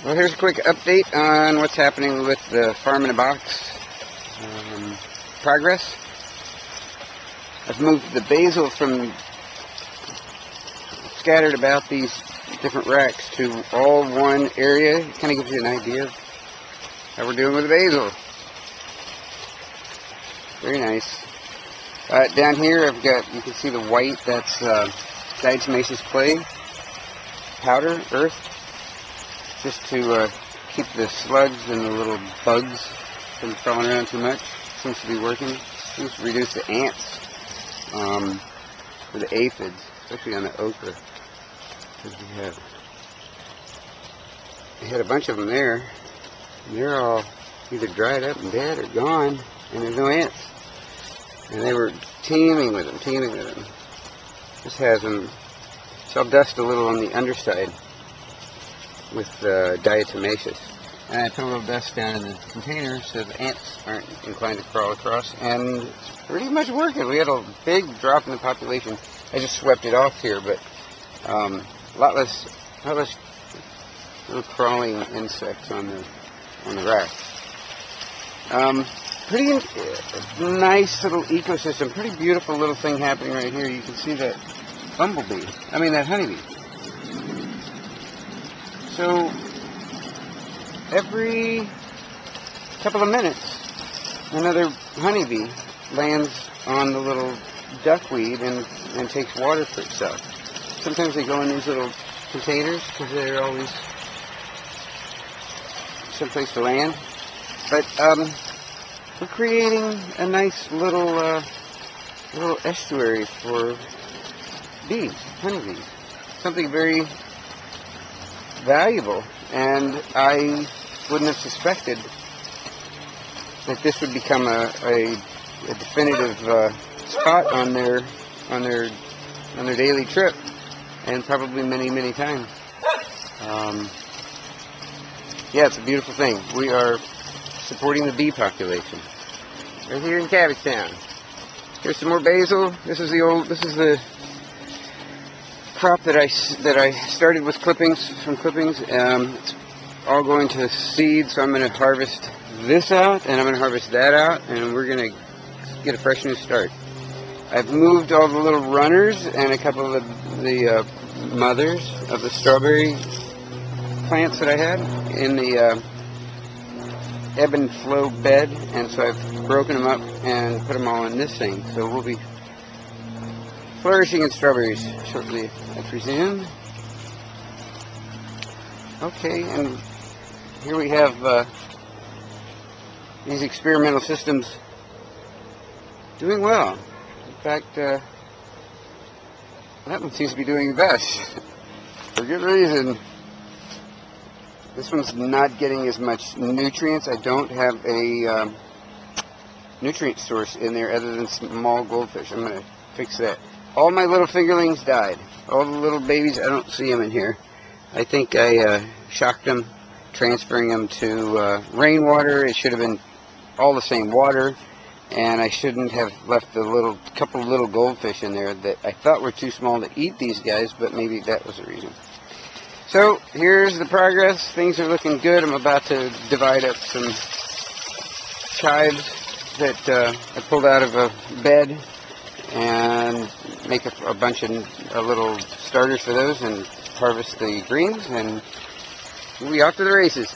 Well, here's a quick update on what's happening with the Farm in a Box progress. I've moved the basil from scattered about these different racks to all one area. It kind of gives you an idea of how we're doing with the basil. Very nice. Down here I've got, you can see the white, that's diatomaceous clay powder, earth, just to keep the slugs and the little bugs from crawling around too much. Seems to be working. Seems to reduce the ants, or the aphids, especially on the okra. Because we had a bunch of them there, and they're all either dried up and dead or gone, and there's no ants. And they were teeming with them, This has them, so I'll dust a little on the underside with diatomaceous. And I put a little dust down in the container so the ants aren't inclined to crawl across. And it's pretty much working. We had a big drop in the population. I just swept it off here, but a lot less little crawling insects on the rack. Pretty nice little ecosystem. Pretty beautiful little thing happening right here. You can see that that honeybee. So every couple of minutes, another honeybee lands on the little duckweed and takes water for itself. Sometimes they go in these little containers because they're always someplace to land. But we're creating a nice little estuary for bees, honeybees. Something very valuable, and I wouldn't have suspected that this would become a definitive spot on their daily trip, and probably many times. Yeah, it's a beautiful thing. We are supporting the bee population right here in Cabbage Town. Here's some more basil. This is the crop that I started with from clippings. It's all going to seed, so I'm going to harvest this out, and I'm going to harvest that out, and we're going to get a fresh new start. I've moved all the little runners and a couple of the mothers of the strawberry plants that I had in the ebb and flow bed, and so I've broken them up and put them all in this thing. So we'll be flourishing in strawberries shortly, I presume. Okay, and here we have these experimental systems doing well. In fact, that one seems to be doing the best for good reason. This one's not getting as much nutrients. I don't have a nutrient source in there other than small goldfish. I'm going to fix that. All my little fingerlings died. All the little babies, I don't see them in here. I think I shocked them, transferring them to rainwater. It should have been all the same water, and I shouldn't have left the couple of little goldfish in there that I thought were too small to eat these guys, but maybe that was the reason. So here's the progress. Things are looking good. I'm about to divide up some chives that I pulled out of a bed and make a bunch of little starters for those and harvest the greens, and we'll be off to the races.